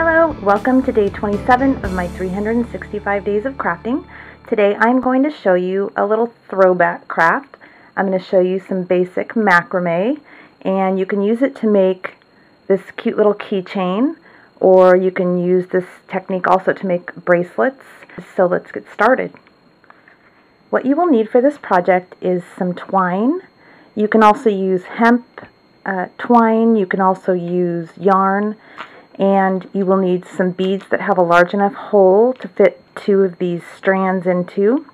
Hello, welcome to day 27 of my 365 days of crafting. Today I'm going to show you a little throwback craft. I'm going to show you some basic macrame, and you can use it to make this cute little keychain, or you can use this technique also to make bracelets. So let's get started. What you will need for this project is some twine. You can also use hemp twine, you can also use yarn, and you will need some beads that have a large enough hole to fit 2 of these strands into.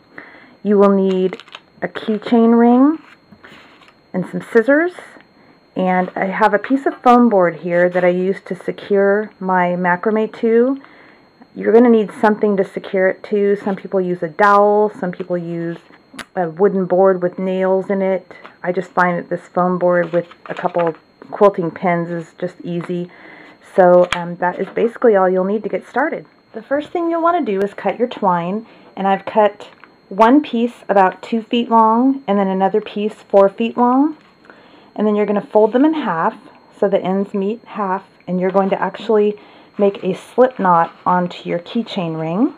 You will need a keychain ring and some scissors, and I have a piece of foam board here that I use to secure my macrame to. You're going to need something to secure it to. Some people use a dowel, some people use a wooden board with nails in it. I just find that this foam board with a couple quilting pins is just easy. So that is basically all you'll need to get started. The first thing you'll want to do is cut your twine, and I've cut one piece about 2 feet long and then another piece 4 feet long, and then you're going to fold them in half so the ends meet half, and you're going to actually make a slip knot onto your keychain ring.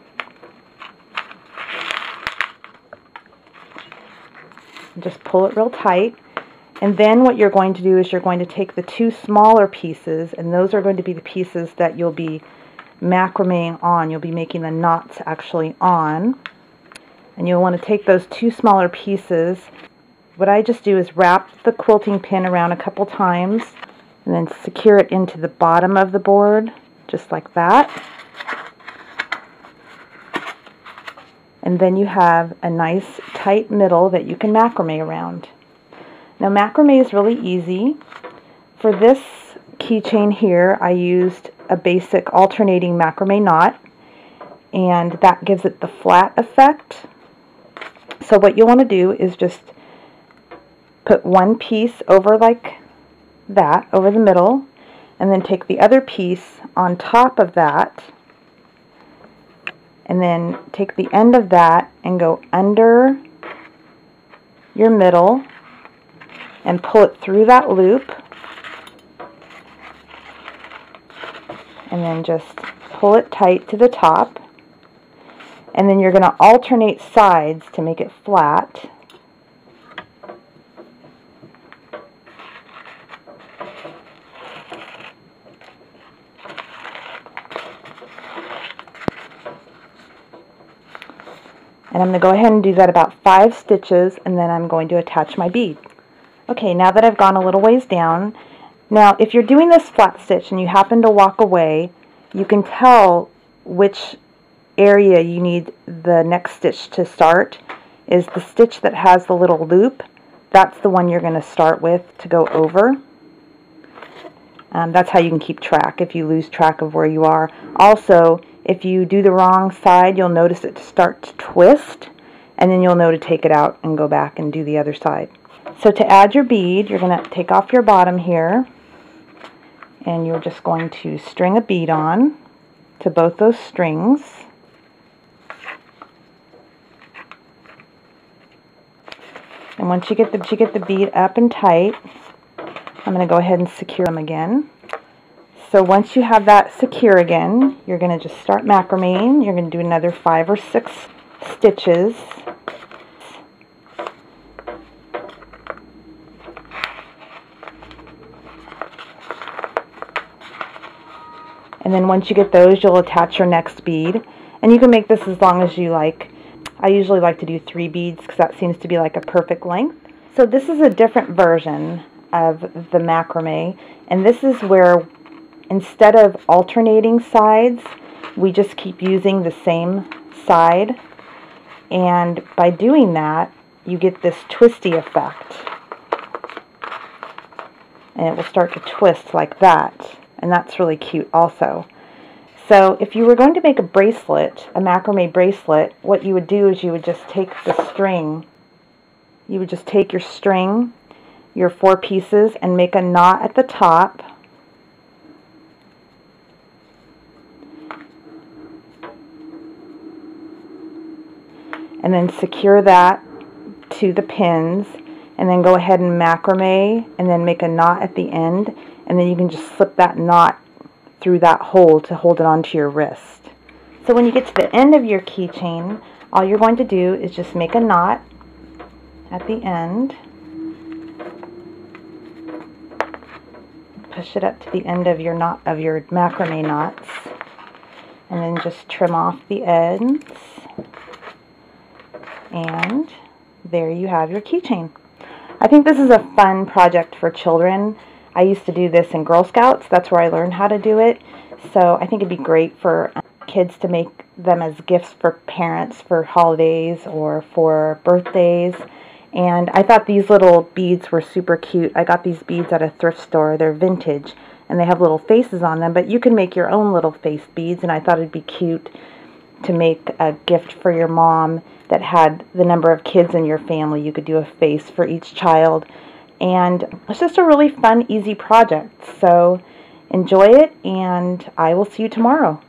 Just pull it real tight. And then what you're going to do is you're going to take the 2 smaller pieces, and those are going to be the pieces that you'll be macrameing on. You'll be making the knots actually on. And you'll want to take those 2 smaller pieces. What I just do is wrap the quilting pin around a couple times and then secure it into the bottom of the board, just like that. And then you have a nice tight middle that you can macrame around. Now macrame is really easy. For this keychain here, I used a basic alternating macrame knot, and that gives it the flat effect. So what you'll want to do is just put one piece over like that, over the middle, and then take the other piece on top of that, and then take the end of that and go under your middle and pull it through that loop, and then just pull it tight to the top, and then you're going to alternate sides to make it flat. And I'm going to go ahead and do that about 5 stitches, and then I'm going to attach my bead. Okay, now that I've gone a little ways down, now if you're doing this flat stitch and you happen to walk away, you can tell which area you need the next stitch to start. Is the stitch that has the little loop. That's the one you're going to start with to go over. That's how you can keep track if you lose track of where you are. Also, if you do the wrong side, you'll notice it start to twist, and then you'll know to take it out and go back and do the other side. So to add your bead, you're going to take off your bottom here, and you're just going to string a bead on to both those strings. And once you get the bead up and tight, I'm going to go ahead and secure them again. So once you have that secure again, you're going to just start macrameing. You're going to do another 5 or 6 stitches. And then once you get those, you'll attach your next bead. And you can make this as long as you like. I usually like to do 3 beads because that seems to be like a perfect length. So this is a different version of the macrame. And this is where instead of alternating sides, we just keep using the same side. And by doing that, you get this twisty effect. And it will start to twist like that. And that's really cute also. So if you were going to make a bracelet, a macrame bracelet, what you would do is you would just take the string. You would just take your string, your 4 pieces, and make a knot at the top. And then secure that to the pins, and then go ahead and macrame, and then make a knot at the end, and then you can just slip that knot through that hole to hold it onto your wrist. So when you get to the end of your keychain, all you're going to do is just make a knot at the end. Push it up to the end of your knot, of your macrame knots, and then just trim off the ends. And there you have your keychain. I think this is a fun project for children. I used to do this in Girl Scouts. That's where I learned how to do it. So I think it'd be great for kids to make them as gifts for parents for holidays or for birthdays. And I thought these little beads were super cute. I got these beads at a thrift store. They're vintage and they have little faces on them, but you can make your own little face beads, and I thought it'd be cute to make a gift for your mom that had the number of kids in your family. You could do a face for each child, and it's just a really fun, easy project. So enjoy it, and I will see you tomorrow.